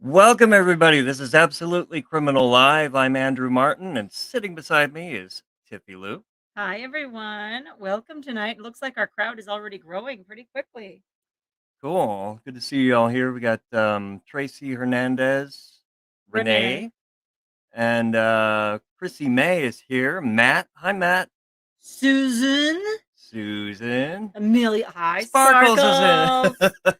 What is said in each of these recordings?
Welcome, everybody. This is Absolutely Criminal Live. I'm Andrew Martin, and sitting beside me is Tiffie Lou. Hi, everyone. Welcome tonight. Looks like our crowd is already growing pretty quickly. Cool. Good to see you all here. We got Tracy Hernandez, Renee, Renee, and Chrissy May is here. Matt. Hi, Matt. Susan, Susan. Amelia. Hi, Sparkles is in. Sparkles.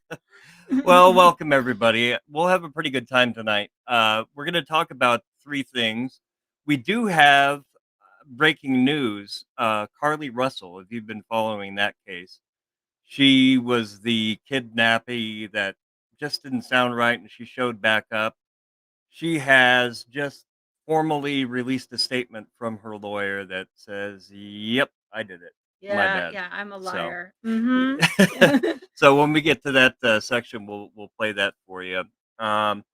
Well, welcome, everybody. We'll have a pretty good time tonight. We're going to talk about three things. We do have breaking news. Carlee Russell, if you've been following that case, she was the kidnappee that just didn't sound right, and she showed back up. She has just formally released a statement from her lawyer that says, "Yep, I did it. My Yeah, bad." yeah, I'm a So, liar. Mm-hmm. so when we get to that section, we'll play that for you. Um,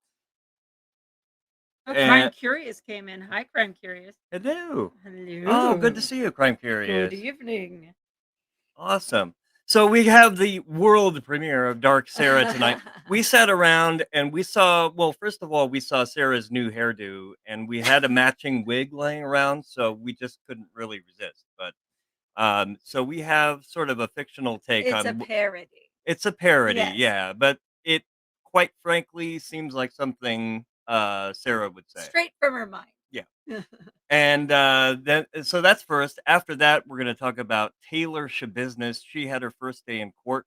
Oh, Crime and Curious came in. Hi, Crime Curious. hello. Oh, good to Hello. see you, Crime Good Curious. evening. Awesome. So we have the world premiere of Dark Sarah tonight. We sat around and we saw, well, first of all, we saw Sarah's new hairdo and we had a matching wig laying around, so we just couldn't really resist. But so we have sort of a fictional take It's a on parody. it's a parody, Yes. yeah, but it quite frankly seems like something Sarah would say. Straight from her mind. Yeah. And then, so that's first. After that, we're going to talk about Taylor Schabusiness. She had her first day in court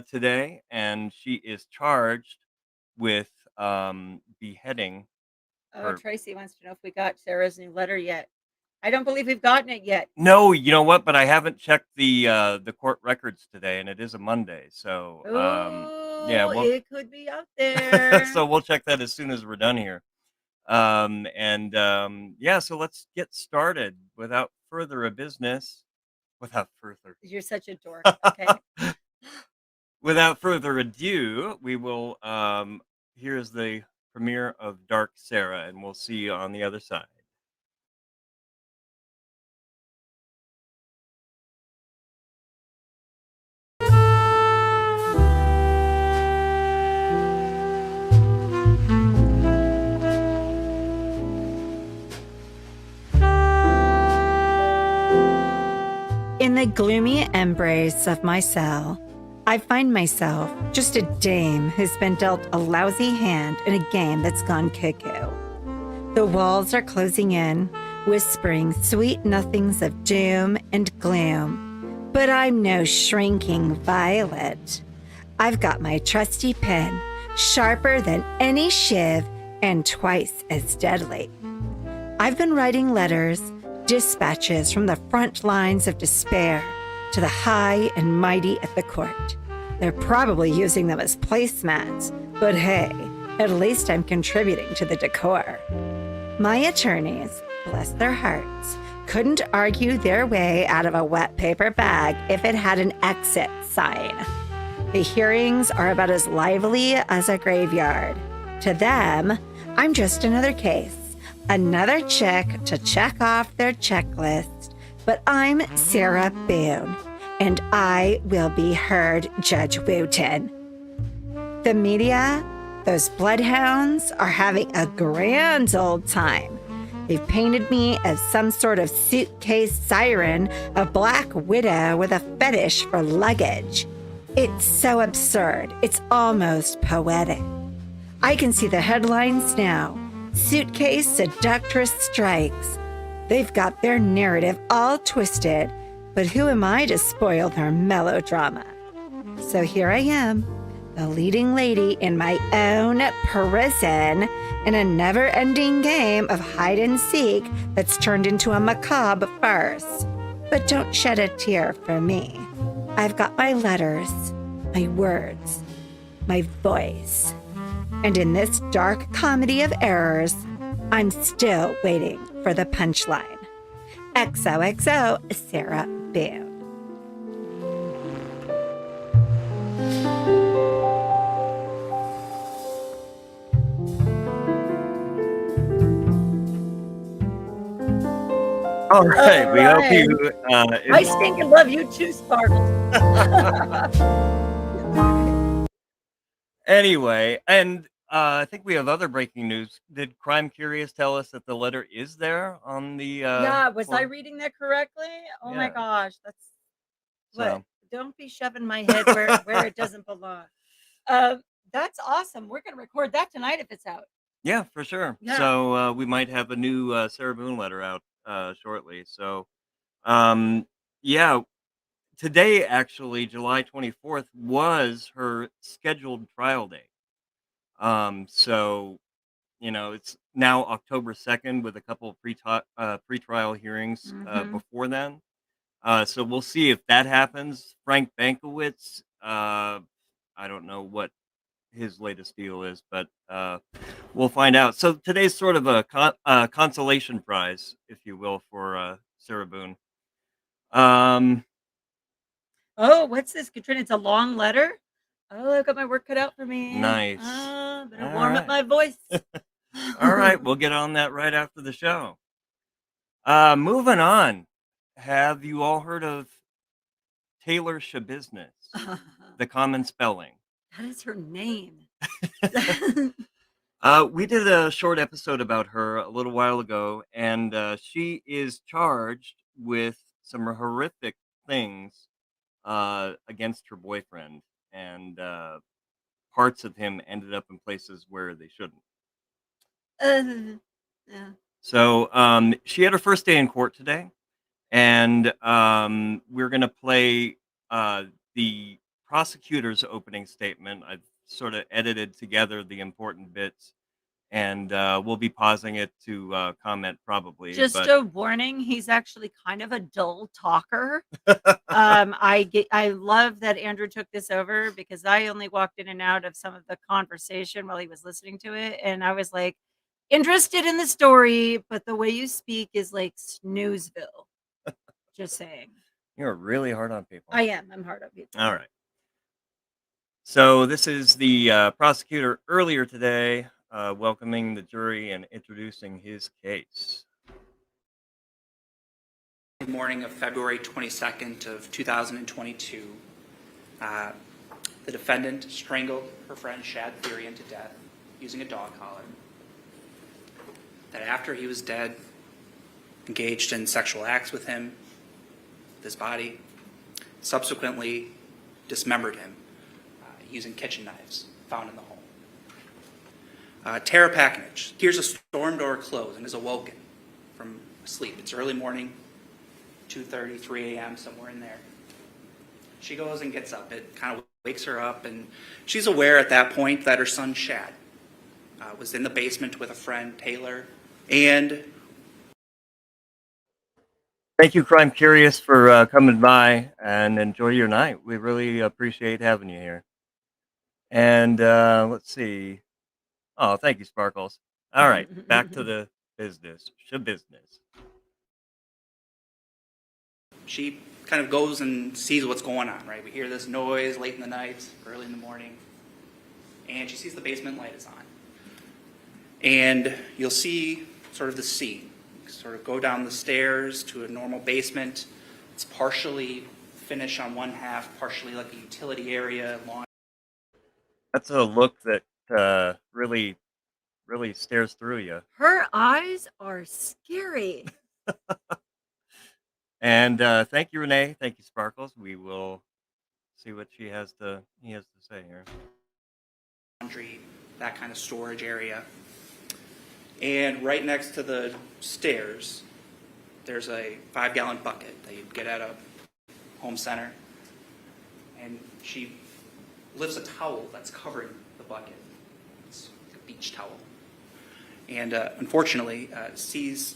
today, and she is charged with beheading Oh, her. Tracy wants to know if we got Sarah's new letter yet. I don't believe we've gotten it yet. No, you know what? But I haven't checked the court records today, and it is a Monday, so yeah, Oh, well, it could be out there. so we'll check that as soon as we're done here. Yeah, so let's get started without further business. Without further You're such a dork. Okay. without further ado, we will here's the premiere of Dark Sarah, and we'll see you on the other side. In the gloomy embrace of my cell, I find myself just a dame who's been dealt a lousy hand in a game that's gone cuckoo. The walls are closing in, whispering sweet nothings of doom and gloom. But I'm no shrinking violet. I've got my trusty pen, sharper than any shiv and twice as deadly. I've been writing letters, dispatches from the front lines of despair to the high and mighty at the court. They're probably using them as placemats, but hey, at least I'm contributing to the decor. My attorneys, bless their hearts, couldn't argue their way out of a wet paper bag if it had an exit sign. The hearings are about as lively as a graveyard. To them, I'm just another case. Another chick to check off their checklist, but I'm Sarah Boone, and I will be heard Judge Wooten. The media, those bloodhounds, are having a grand old time. They've painted me as some sort of suitcase siren, a black widow with a fetish for luggage. It's so absurd, it's almost poetic. I can see the headlines now. Suitcase seductress strikes. They've got their narrative all twisted, but who am I to spoil their melodrama? So here I am, the leading lady in my own prison in a never-ending game of hide and seek that's turned into a macabre farce. But don't shed a tear for me. I've got my letters, my words, my voice. And in this dark comedy of errors, I'm still waiting for the punchline. XOXO, Sarah Boone. All right, we hope right. you. I stinking love you too, Sparkles. Anyway, and I think we have other breaking news. Did Crime Curious tell us that the letter is there on the Yeah, was I form? reading that correctly? Oh my Yeah. gosh, that's what. So Don't be shoving my head where it doesn't belong. Uh, that's awesome. We're gonna record that tonight if it's out. yeah, for sure. Yeah. So we might have a new Sarah Boone letter out shortly. So um, yeah, today actually, July 24th was her scheduled trial date. So it's now October 2nd with a couple of pre-trial hearings Mm-hmm. before then. So we'll see if that happens. Frank Bankowitz, I don't know what his latest deal is, but we'll find out. So today's sort of a consolation prize, if you will, for Sarah Boone. Um, Oh, what's this, Katrina? It's a long letter. Oh, I've got my work cut out for me. nice. Better All warm up right. my voice. All right. We'll get on that right after the show. Moving on. Have you all heard of Taylor Schabusiness? The common spelling. That is her name. We did a short episode about her a little while ago, and she is charged with some horrific things against her boyfriend, and parts of him ended up in places where they shouldn't. Yeah. So she had her first day in court today, and we're going to play the prosecutor's opening statement. I've sort of edited together the important bits, and we'll be pausing it to comment probably. Just But a warning, he's actually kind of a dull talker. I love that Andrew took this over because I only walked in and out of some of the conversation while he was listening to it, and I was like interested in the story, but the way you speak is like Snoozeville. Just saying. you're really hard on people. I am. I'm hard on people. All right. So this is the prosecutor earlier today welcoming the jury and introducing his case. Morning of February 22nd of 2022, the defendant strangled her friend Shad Therian to death using a dog collar. That after he was dead, engaged in sexual acts with him, with his body, subsequently dismembered him using kitchen knives found in the home. Tara Packnage hears a storm door close and is awoken from sleep. It's early morning, 2:30, 3 a.m., somewhere in there. She goes and gets up. It kind of wakes her up, and she's aware at that point that her son Shad was in the basement with a friend, Taylor, and Thank you, Crime Curious, for coming by and enjoy your night. We really appreciate having you here. And let's see. Oh, thank you, Sparkles. All right, back to the business. Business. she kind of goes and sees what's going on, right? We hear this noise late in the night, early in the morning, and she sees the basement light is on. And you'll see sort of the scene. Sort of go down the stairs to a normal basement. It's partially finished on one half, partially like a utility area, lawn. That's a look that really, really stares through you. Her eyes are scary. And thank you, Renee. Thank you, Sparkles. We will see what he has to say here. Laundry, that kind of storage area. And right next to the stairs, there's a 5-gallon bucket that you'd get at a home center. And she lifts a towel that's covering the bucket. It's like a beach towel. And unfortunately, sees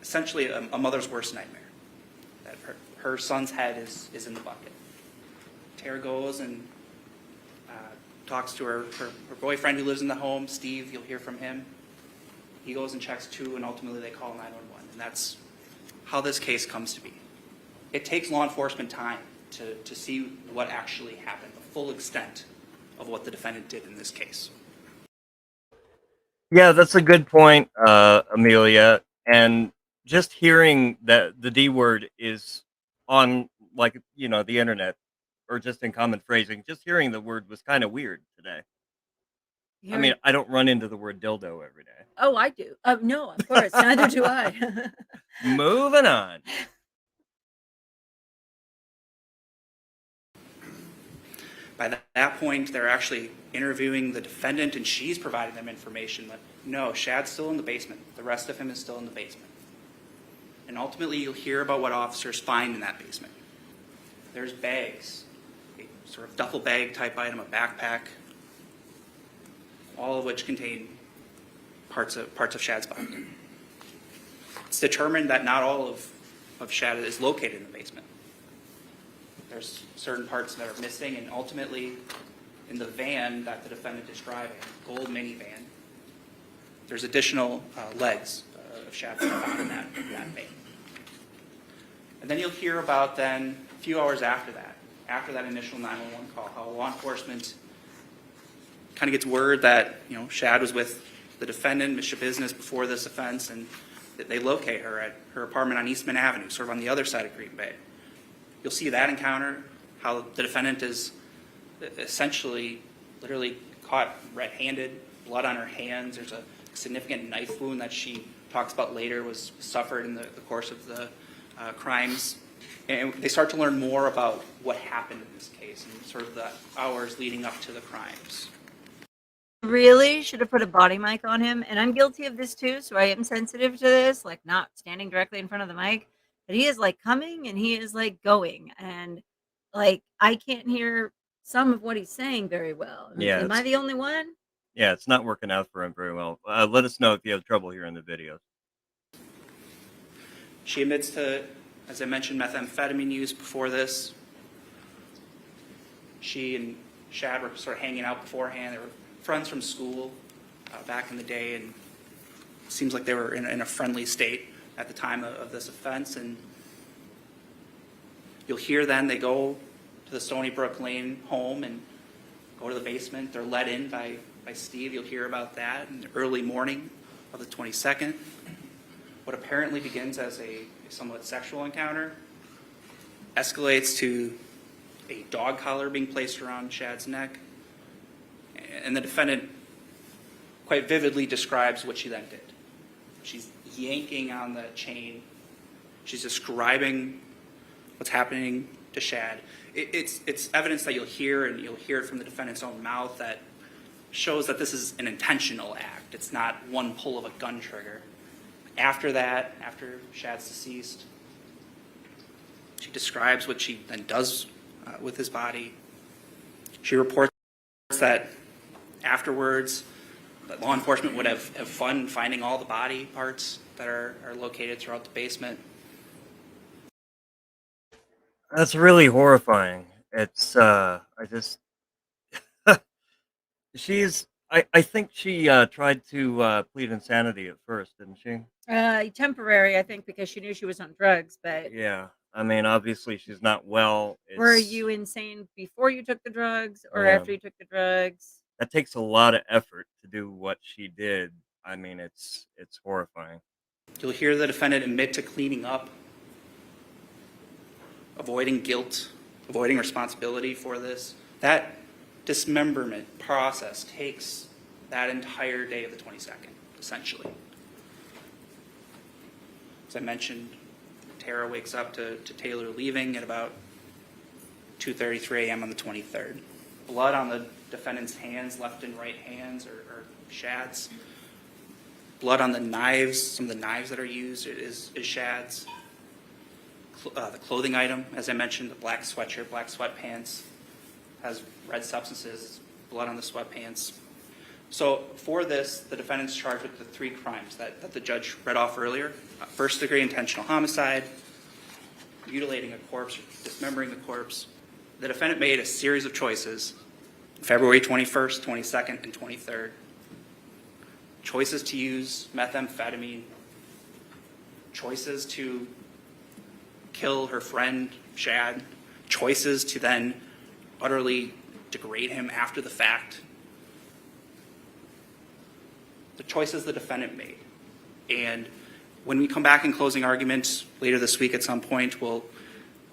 essentially a mother's worst nightmare. That her son's head is in the bucket. Tara goes and talks to her boyfriend who lives in the home, Steve. You'll hear from him. He goes and checks too, and ultimately they call 911. And that's how this case comes to be. It takes law enforcement time to see what actually happened, the full extent of what the defendant did in this case. Yeah, that's a good point, Amelia. And just hearing that the D word is on, like, the internet or just in common phrasing, just hearing the word was kind of weird today. I mean, I don't run into the word dildo every day. Oh, I do. No, of course, neither do I. Moving on. By that point, they're actually interviewing the defendant, and she's providing them information that, no, Shad's still in the basement. The rest of him is still in the basement. And ultimately, you'll hear about what officers find in that basement. There's bags, a sort of duffel bag type item, a backpack, all of which contain parts of Shad's body. It's determined that not all of Shad is located in the basement. There's certain parts that are missing, and ultimately, in the van that the defendant is driving, gold minivan, there's additional legs of Shad found in that van. And then you'll hear about then, a few hours after that initial 911 call, how law enforcement kind of gets word that, Shad was with the defendant, Ms. Schabusiness, before this offense, and that they locate her at her apartment on Eastman Avenue, sort of on the other side of Green Bay. You'll see that encounter, how the defendant is essentially, literally caught red-handed, blood on her hands. There's a significant knife wound that she talks about later was suffered in the course of the crimes. And they start to learn more about what happened in this case and sort of the hours leading up to the crimes. Really should have put a body mic on him, and I'm guilty of this too, so I am sensitive to this, like not standing directly in front of the mic, but he is like coming and he is like going, and like I can't hear some of what he's saying very well. Yeah, Am I the only one? Yeah, it's not working out for him very well. Let us know if you have trouble hearing the videos. She admits to, as I mentioned, methamphetamine use before this. She and Shad were sort of hanging out beforehand. They were friends from school back in the day, and it seems like they were in a friendly state at the time of this offense. And you'll hear then they go to the Stony Brook Lane home and go to the basement. They're let in by Steve. You'll hear about that in the early morning of the 22nd. What apparently begins as a somewhat sexual encounter escalates to a dog collar being placed around Shad's neck. And the defendant quite vividly describes what she then did. She's yanking on the chain. She's describing what's happening to Shad. It's evidence that you'll hear, and you'll hear it from the defendant's own mouth, that shows that this is an intentional act. It's not one pull of a gun trigger. After that, after Shad's deceased, she describes what she then does with his body. She reports that afterwards, that law enforcement would have fun finding all the body parts that are located throughout the basement. That's really horrifying. It's I think she tried to plead insanity at first, didn't she? Temporary, I think, because she knew she was on drugs, but Yeah. I mean, obviously she's not well. were you insane before you took the drugs or Yeah. after you took the drugs? That takes a lot of effort to do what she did. I mean, it's horrifying. You'll hear the defendant admit to cleaning up, avoiding guilt, avoiding responsibility for this. That dismemberment process takes that entire day of the 22nd, essentially. As I mentioned, Tara wakes up to Taylor leaving at about 2:33 a.m. on the 23rd. Blood on the defendant's hands, left and right hands, or Shad's. Blood on the knives, some of the knives that are used is Shad's. The clothing item, as I mentioned, the black sweatshirt, black sweatpants, has red substances, blood on the sweatpants. So for this, the defendant's charged with the 3 crimes that the judge read off earlier. First-degree intentional homicide, mutilating a corpse, dismembering the corpse. The defendant made a series of choices, February 21st, 22nd, and 23rd. Choices to use methamphetamine, choices to kill her friend, Shad, choices to then utterly degrade him after the fact. The choices the defendant made. And when we come back in closing arguments later this week at some point, we'll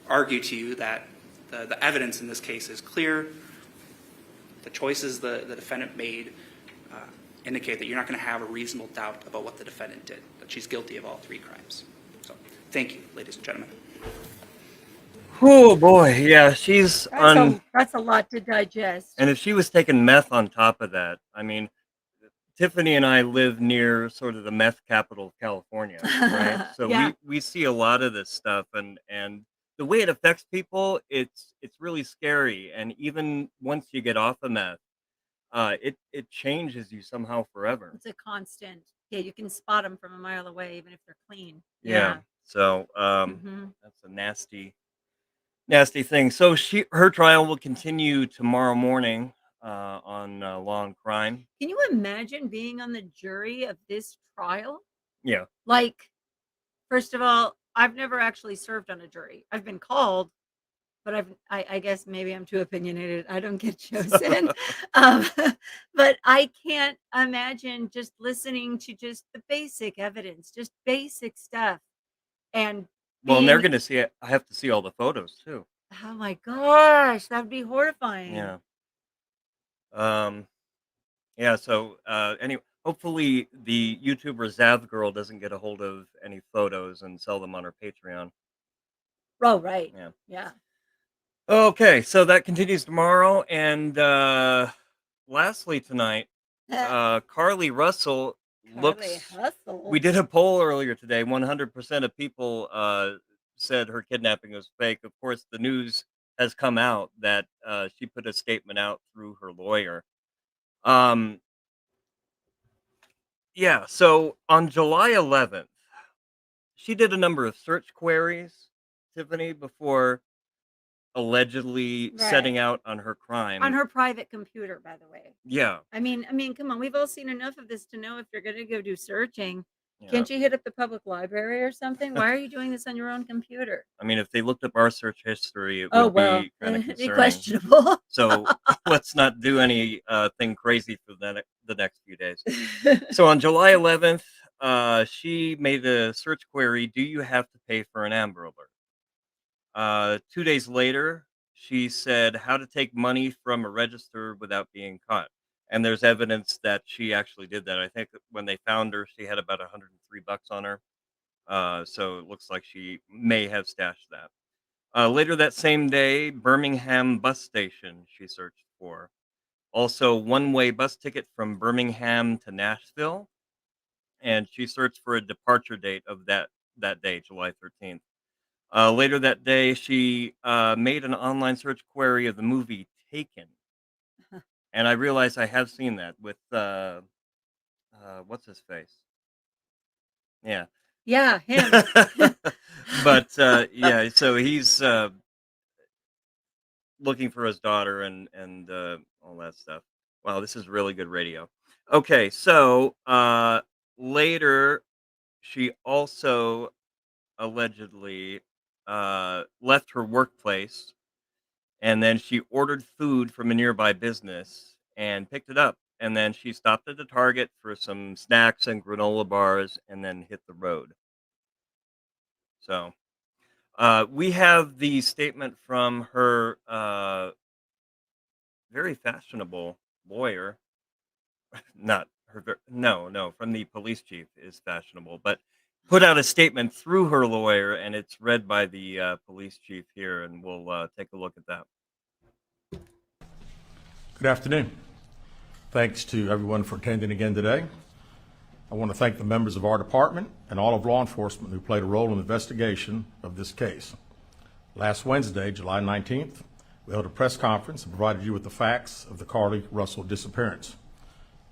argue to you that the evidence in this case is clear. The choices the defendant made indicate that you're not going to have a reasonable doubt about what the defendant did, that she's guilty of all 3 crimes. So, thank you, ladies and gentlemen. Oh boy, yeah, she's on. That's a lot to digest. And if she was taking meth on top of that, I mean, Tiffany and I live near sort of the meth capital of California, right? So Yeah. we see a lot of this stuff, and the way it affects people, it's really scary. And even once you get off of meth, it changes you somehow forever. It's a constant. Yeah, you can spot them from a mile away, even if they're clean. Yeah. So Mhm. that's a nasty thing. So her trial will continue tomorrow morning on Law and Crime. Can you imagine being on the jury of this trial? Yeah. Like, first of all, I've never actually served on a jury. I've been called, but I guess maybe I'm too opinionated. I don't get chosen. um, but I can't imagine just listening to just the basic evidence, just basic stuff. And Well, and they're being, going to see it. I have to see all the photos too. oh my gosh, that would be horrifying. Yeah. Yeah. So anyway, hopefully the YouTuber Zav Girl doesn't get a hold of any photos and sell them on her Patreon. Oh, right. Yeah. Yeah. Okay. So that continues tomorrow. And lastly tonight, Carlee Russell looks. Hustle. We did a poll earlier today. 100% of people said her kidnapping was fake. Of course, the news has come out that she put a statement out through her lawyer. Yeah, so on July 11th, she did a number of search queries, Tiffany, before allegedly setting Right. out on her crime. On her private computer, by the way. Yeah. I mean, come on. We've all seen enough of this to know if you're going to go do searching, Yeah. can't you hit up the public library or something? Why are you doing this on your own computer? I mean, if they looked up our search history, it Oh, would well, be kind of it'd be concerning. questionable. So let's not do any thing crazy for the next few days. So on July 11th, she made a search query, do you have to pay for an Amber Alert? 2 days later, she said how to take money from a register without being caught. And there's evidence that she actually did that. I think that when they found her, she had about $103 on her. So it looks like she may have stashed that. Later that same day, Birmingham bus station she searched for. Also, one-way bus ticket from Birmingham to Nashville. And she searched for a departure date of that day, July 13th. Later that day, she made an online search query of the movie Taken. And I realized I have seen that with, what's his face? Yeah. Yeah, him. But, yeah, so he's looking for his daughter and all that stuff. Wow, this is really good radio. Okay, so later she also allegedly left her workplace and then she ordered food from a nearby business and picked it up. And then she stopped at the Target for some snacks and granola bars and then hit the road. So we have the statement from her very fashionable lawyer. Not her. No, from the police chief is fashionable, but put out a statement through her lawyer, and it's read by the police chief here, and we'll take a look at that. Good afternoon. Thanks to everyone for attending again today. I want to thank the members of our department and all of law enforcement who played a role in the investigation of this case. Last Wednesday, July 19th, we held a press conference and provided you with the facts of the Carlee Russell disappearance.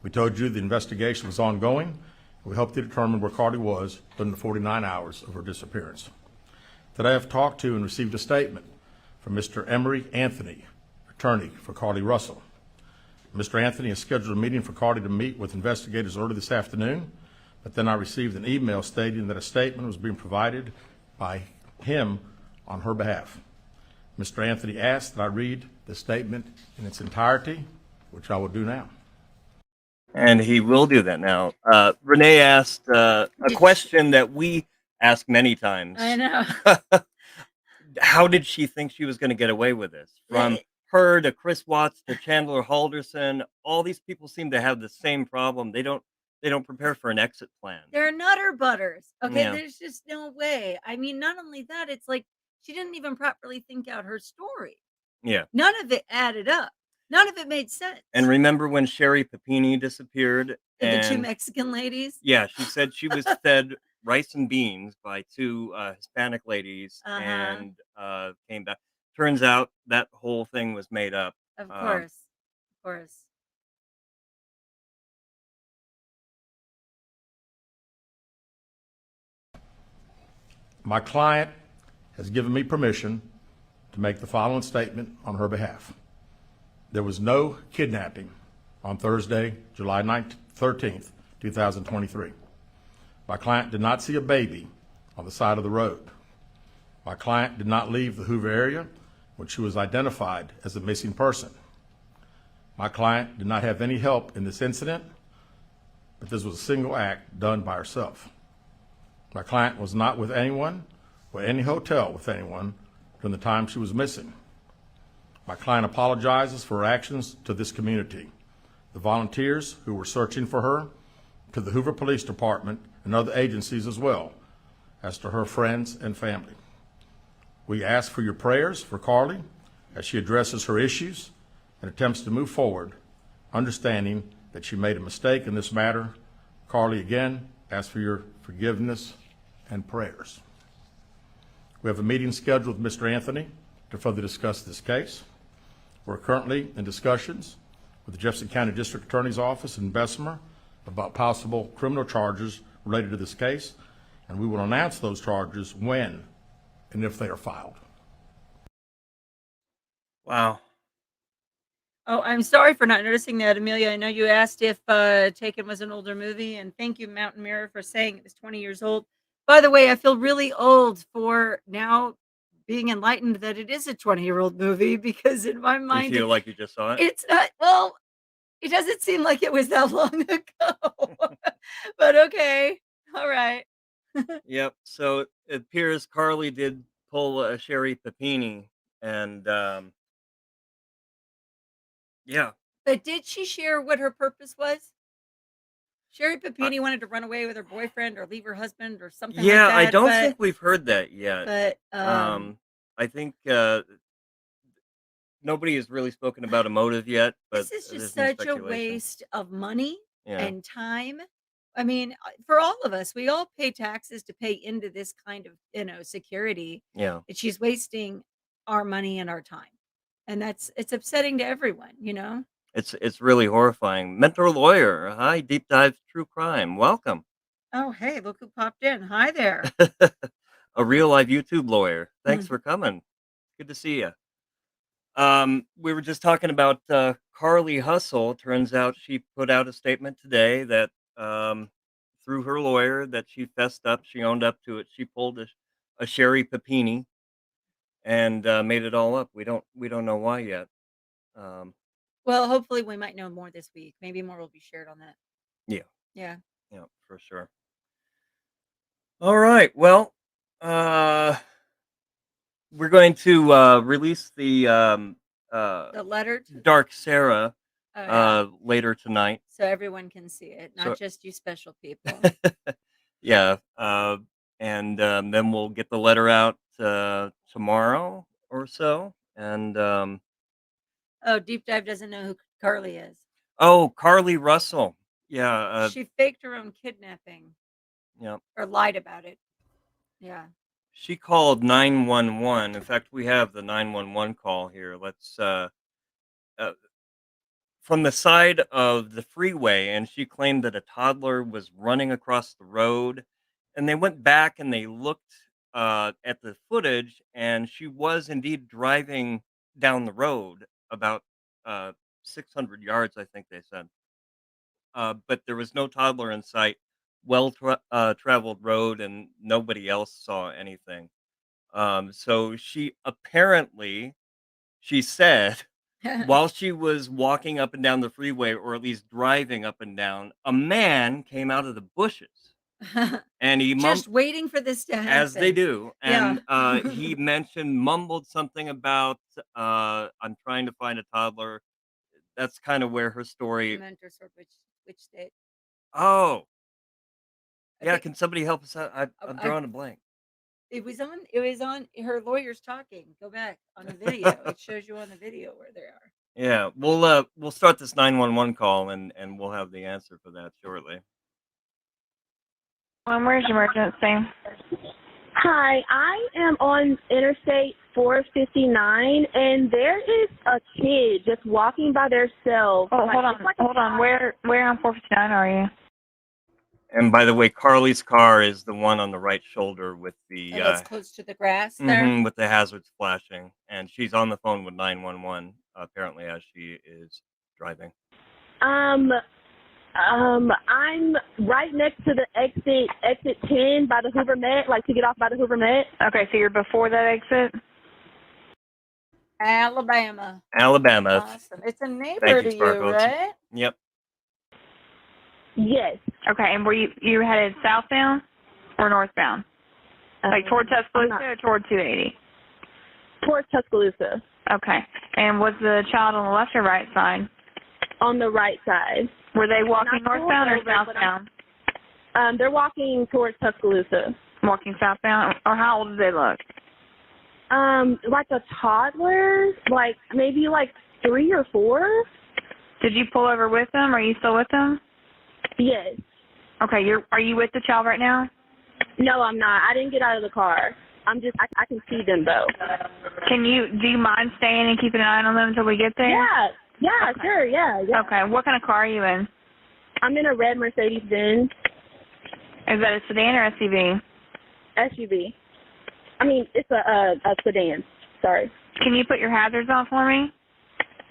We told you the investigation was ongoing, and we hoped to determine where Carlee was during the 49 hours of her disappearance. Today I've talked to and received a statement from Mr. Emery Anthony, attorney for Carlee Russell. Mr. Anthony has scheduled a meeting for Carlee to meet with investigators early this afternoon, but then I received an email stating that a statement was being provided by him on her behalf. Mr. Anthony asked that I read the statement in its entirety, which I will do now. And he will do that now. Renee asked a question that we ask many times. I know. How did she think she was going to get away with this? From her to Chris Watts to Chandler Halderson, all these people seem to have the same problem. They don't prepare for an exit plan. They're nutter butters. Okay, Yeah. there's just no way. I mean, not only that, it's like she didn't even properly think out her story. Yeah. None of it added up. None of it made sense. And remember when Sherry Papini disappeared? And the two And Mexican ladies. yeah, she said she was fed rice and beans by two Hispanic ladies and came back. Turns out that whole thing was made up. Of course. Of course. My client has given me permission to make the following statement on her behalf. There was no kidnapping on Thursday, July 13th, 2023. My client did not see a baby on the side of the road. My client did not leave the Hoover area when she was identified as a missing person. My client did not have any help in this incident, but this was a single act done by herself. My client was not with anyone or any hotel with anyone during the time she was missing. My client apologizes for her actions to this community, the volunteers who were searching for her, to the Hoover Police Department and other agencies as well, as to her friends and family. We ask for your prayers for Carlee as she addresses her issues and attempts to move forward, understanding that she made a mistake in this matter. Carlee, again, ask for your forgiveness and prayers. We have a meeting scheduled with Mr. Anthony to further discuss this case. We're currently in discussions with the Jefferson County District Attorney's Office in Bessemer about possible criminal charges related to this case, and we will announce those charges when and if they are filed. Wow. Oh, I'm sorry for not noticing that, Amelia. I know you asked if Taken was an older movie, and thank you, Mountain Mirror, for saying it was 20 years old. By the way, I feel really old for now being enlightened that it is a 20-year-old movie, because in my You mind, feel like you just saw it? it's not. Well, it doesn't seem like it was that long ago. But okay, all right. Yep. So it appears Carlee did pull a Sherry Papini, and yeah, But did she share what her purpose was? Sherry Papini wanted to run away with her boyfriend or leave her husband or something like yeah. that. I don't but, think we've heard that yet. But I think nobody has really spoken about a motive yet. But this is there's just been such a speculation. waste of money Yeah. and time. I mean, for all of us, we all pay taxes to pay into this kind of, security. Yeah. And she's wasting our money and our time. And it's upsetting to everyone. It's really horrifying. Mentor lawyer. Hi, deep dive true crime. Welcome. Oh, hey, look who popped in. Hi there. A real live YouTube lawyer. Thanks Mhm. for coming. Good to see you. We were just talking about Carlee Russell. Turns out she put out a statement today that through her lawyer that she fessed up. She owned up to it. She pulled a Sherry Papini and made it all up. We don't know why yet. Well, hopefully we might know more this week. Maybe more will be shared on that. Yeah. Yeah. Yeah, for sure. All right. Well, we're going to release the The letter to Dark Sarah oh, yeah. later tonight. So everyone can see it, not So- just you special people. Yeah. And then we'll get the letter out tomorrow or so. And Oh, Deep Dive doesn't know who Carlee is. oh, Carlee Russell. Yeah. She faked her own kidnapping Yeah. or lied about it. Yeah. She called 911. In fact, we have the 911 call here. Let's from the side of the freeway, and she claimed that a toddler was running across the road. And they went back and they looked at the footage, and she was indeed driving down the road about 600 yards, I think they said. But there was no toddler in sight. Traveled road, and nobody else saw anything. So she said, while she was walking up and down the freeway, or at least driving up and down, a man came out of the bushes and he Just waiting for this to happen. as they do, Yeah. and he mumbled something about I'm trying to find a toddler. That's kind of where her story. Mentor sort which state? Oh, I yeah. think Can somebody help us out? I'm I drawing a blank. it was on her lawyers talking. Go back on the video. It shows you on the video where they are. Yeah, we'll start this 911 call and we'll have the answer for that shortly. Where's your emergency? Hi, I am on Interstate 459, and there is a kid just walking by themselves. Oh, hold on. Where on 459 are you? And by the way, Carlee's car is the one on the right shoulder with the And that's close to the grass there. with the hazards flashing, and she's on the phone with 911 apparently as she is driving. I'm right next to the exit 10 by the Hoover Met, like to get off by the Hoover Met. Okay, so you're before that exit? Alabama. Awesome. It's a neighbor Thank you, to you, Sparkles. right? Yep. Yes. Okay, and were you headed southbound or northbound? Like toward Tuscaloosa or toward 280? Towards Tuscaloosa. Okay, and was the child on the left or right side? On the right side. Were they walking Not northbound or over, but southbound? They're walking towards Tuscaloosa. Walking southbound? Or how old did they look? Like a toddler, like maybe like 3 or 4. Did you pull over with them? Are you still with them? Yes. Okay, are you with the child right now? No, I'm not. I didn't get out of the car. I can see them though. Do you mind staying and keeping an eye on them until we get there? Yeah, Okay. sure, yeah. Okay, what kind of car are you in? I'm in a red Mercedes-Benz Is that a sedan or SUV? SUV. I mean, it's a sedan. Sorry. Can you put your hazards on for me?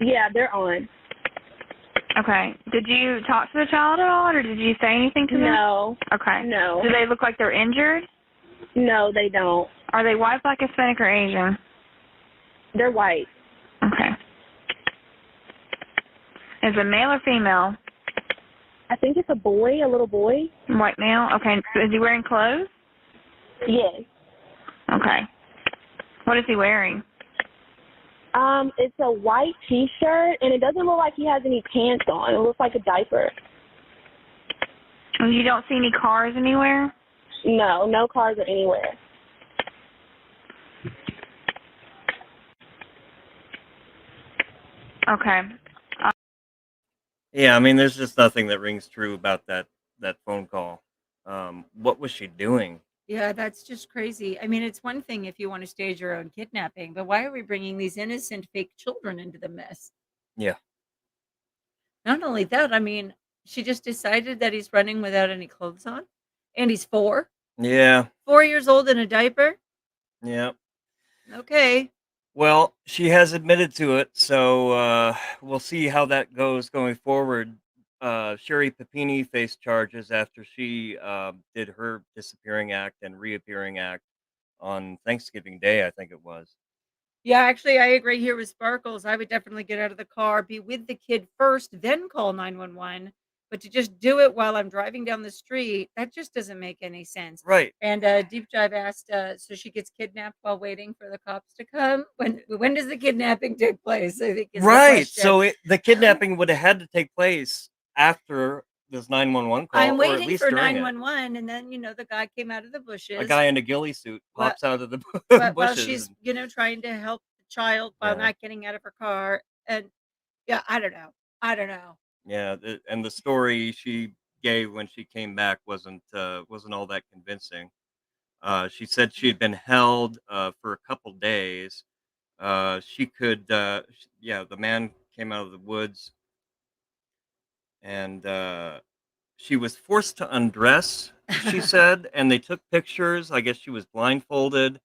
Yeah, they're on. Okay. Did you talk to the child at all, or did you say anything to them? No. Okay. No. Do they look like they're injured? No, they don't. Are they white, black, Hispanic, or Asian? They're white. Okay. Is it male or female? I think it's a boy, a little boy. White male? Okay. Is he wearing clothes? Yes. Okay. What is he wearing? It's a white T-shirt, and it doesn't look like he has any pants on. It looks like a diaper. And you don't see any cars anywhere? No, no cars are anywhere. Okay. Yeah, I mean, there's just nothing that rings true about that phone call. What was she doing? Yeah, that's just crazy. I mean, it's one thing if you want to stage your own kidnapping, but why are we bringing these innocent fake children into the mess? Yeah. Not only that, I mean, she just decided that he's running without any clothes on, and he's 4. Yeah. 4 years old in a diaper. Yeah. Okay. Well, she has admitted to it, so we'll see how that goes going forward. Sherry Papini faced charges after she did her disappearing act and reappearing act on Thanksgiving Day, I think it was. Yeah, actually, I agree here with Sparkles. I would definitely get out of the car, be with the kid first, then call 911. But to just do it while I'm driving down the street, that just doesn't make any sense. Right. And Deep Dive asked, so she gets kidnapped while waiting for the cops to come. When does the kidnapping take place? I think is the Right. question. So the kidnapping would have had to take place after this 911 call, I'm or at waiting least for during it. 911, and then the guy came out of the bushes. A guy in a ghillie suit But- pops out of the while bushes. she's trying to help the child while Yeah. not getting out of her car. And yeah, I don't know. Yeah, and the story she gave when she came back wasn't all that convincing. She said she had been held for a couple days. She could, the man came out of the woods, and she was forced to undress. She said, and they took pictures. I guess she was blindfolded,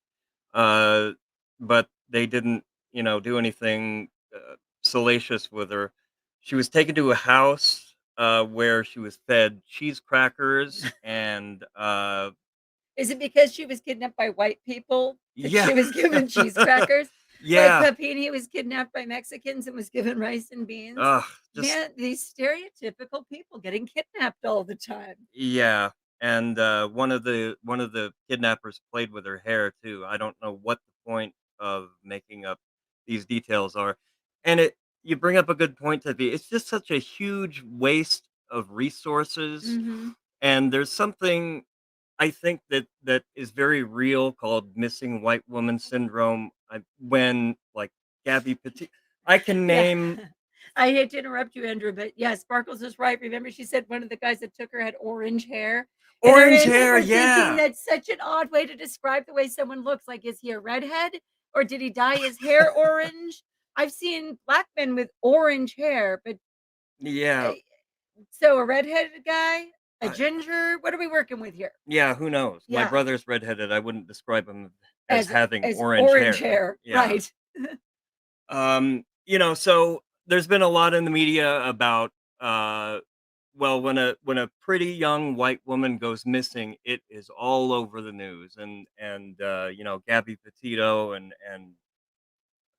but they didn't, do anything salacious with her. She was taken to a house where she was fed cheese crackers and Is it because she was kidnapped by white people that Yeah. she was given cheese crackers? yeah, Like Papini was kidnapped by Mexicans and was given rice and beans. ugh, just Man, these stereotypical people getting kidnapped all the time. yeah. and one of the kidnappers played with her hair too. I don't know what the point of making up these details are, and it you bring up a good point, Tiffy. It's just such a huge waste of resources, Mhm. and there's something I think that is very real called missing white woman syndrome. When like Gabby Petit, I can Yeah. name. I hate to interrupt you, Andrew, but yeah, Sparkles is right. Remember, she said one of the guys that took her had orange hair. And I Orange hair, remember thinking yeah. that's such an odd way to describe the way someone looks. Like, is he a redhead or did he dye his hair orange? I've seen black men with orange hair, but Yeah, uh, so a redheaded guy, a I, ginger. What are we working with here? yeah. Who knows? My Yeah, brother's redheaded. I wouldn't describe him as having as orange orange hair. hair, Yeah. right? So there's been a lot in the media about well, when a pretty young white woman goes missing, it is all over the news, and Gabby Petito and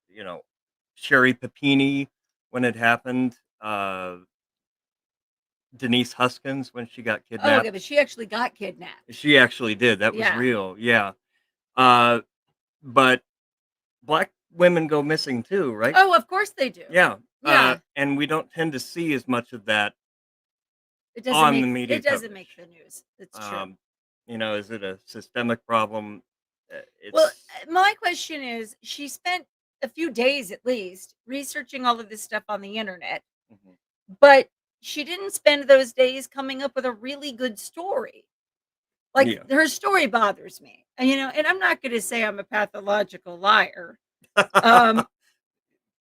you know Sherry Papini when it happened, Denise Huskins when she got Oh, okay, kidnapped. but she actually got kidnapped. She actually did. That was Yeah. real. Yeah. Uh, but black women go missing too, right? Oh, of course they do. Yeah. Yeah. And we don't tend to see as much of that on the media It doesn't make coverage. the news. It's true. Um, is it a systemic problem? Well, It's my question is, she spent a few days at least researching all of this stuff on the internet, Mhm. but she didn't spend those days coming up with a really good story. Like Yeah. her story bothers me. And I'm not going to say I'm a pathological liar. Um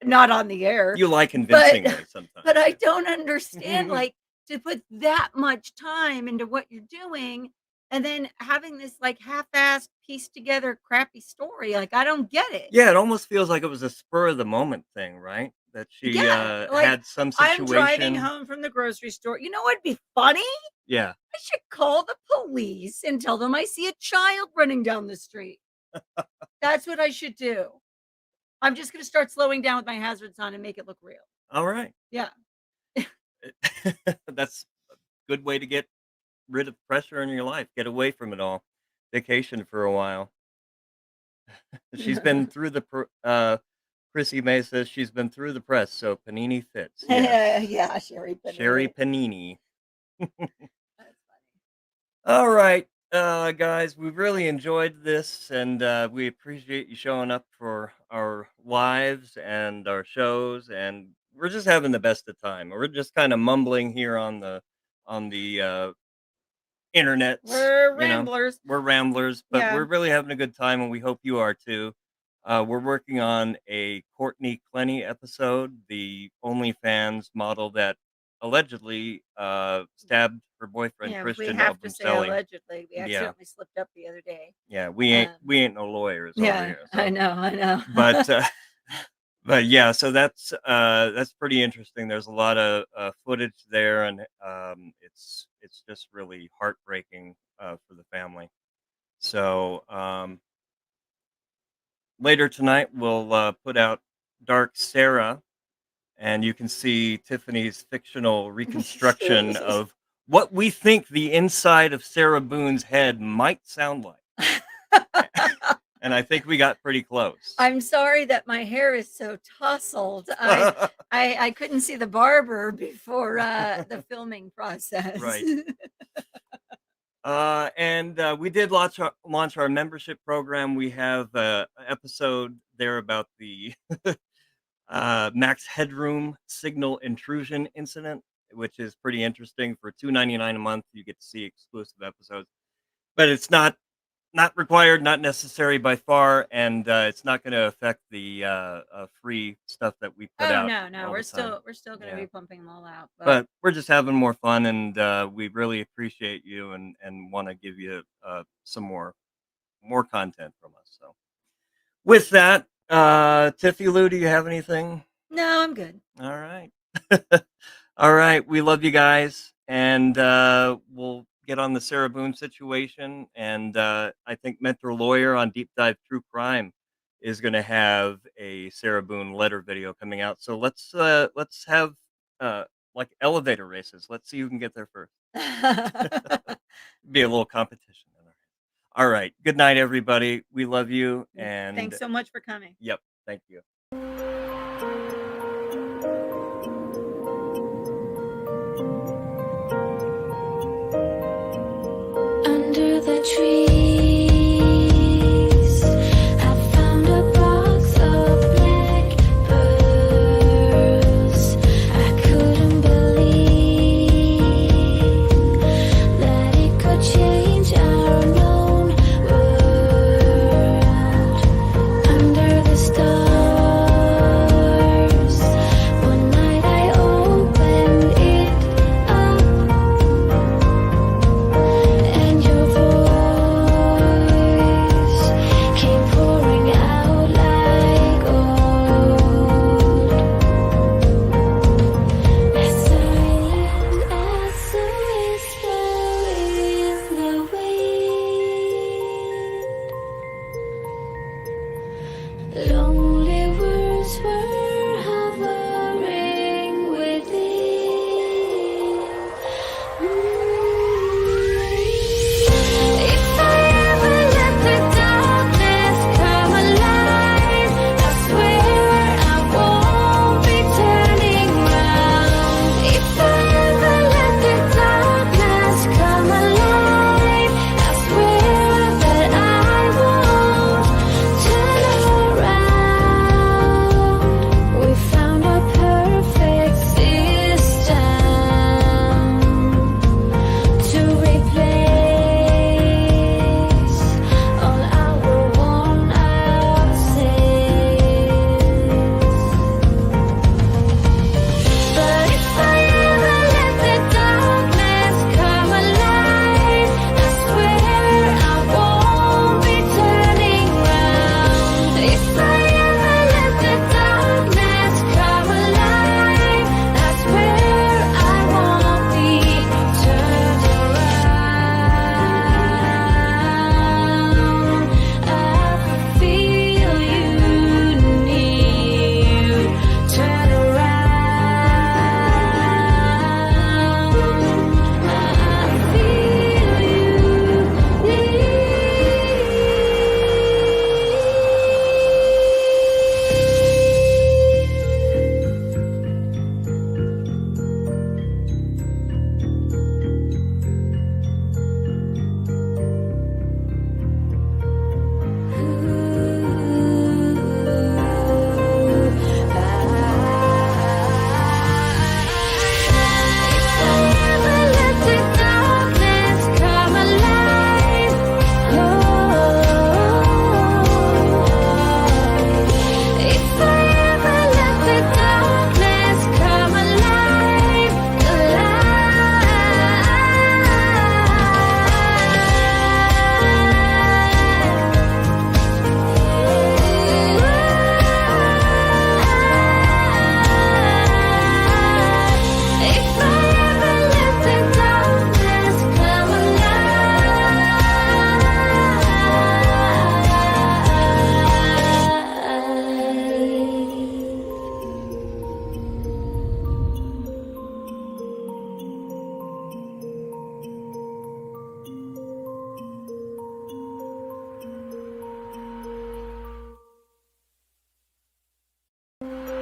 not on the air, You lie but convincingly but sometimes. I Yeah. don't understand, like, to put that much time into what you're doing and then having this, like, half-assed, pieced together crappy story, like, I don't get it. Yeah, it almost feels like it was a spur of the moment thing, right? That she Yeah, like, had some I'm driving situation. home from the grocery store. You know what'd be funny? Yeah. I should call the police and tell them I see a child running down the street. That's what I should do. I'm just gonna start slowing down with my hazards on and make it look real. All right. Yeah. That's a good way to get rid of pressure in your life. Get away from it all. Vacation for a while. She's been through Chrissy May says she's been through the press, so Panini fits. Yes. Yeah, Sherry Sherry Panini. Panini. That's funny. All right, guys, we've really enjoyed this, and we appreciate you showing up for our lives and our shows, and we're just having the best of time. We're just kind of mumbling here on the internet. We're You know, ramblers. we're ramblers, but Yeah. we're really having a good time, and we hope you are too. We're working on a Courtney Clenny episode, the OnlyFans model that allegedly stabbed her boyfriend Yeah, we Christian have to say Obumselli. allegedly. We Yeah, accidentally slipped up the other day. yeah, Um, we ain't no lawyers over yeah, here. I So, know, I know. but but yeah, so that's pretty interesting. There's a lot of footage there, and it's just really heartbreaking for the family. So later tonight we'll put out Dark Sarah, and you can see Tiffany's fictional reconstruction of what we think the inside of Sarah Boone's head might sound like. And I think we got pretty close. I'm sorry that my hair is so tousled. I couldn't see the barber before the filming process. Right. And we did launch our membership program. We have an episode there about the max headroom signal intrusion incident, which is pretty interesting. For $2.99 a month, you get to see exclusive episodes, but it's not required, not necessary by far, and it's not going to affect the free stuff that we put Oh out no, all we're the time. still gonna Yeah, be pumping them all out. But but we're just having more fun, and we really appreciate you and want to give you some more content from us. So with that, Tiffie Lou, do you have anything? no, I'm good. All right. All right. We love you guys. And we'll get on the Sarah Boone situation. And I think Mentor Lawyer on Deep Dive True Crime is going to have a Sarah Boone letter video coming out. So let's have like elevator races. Let's see who can get there first. Be a little competition. All right. Good night, everybody. We love you. And Thanks so much for coming. Yep. Thank you. Under the tree.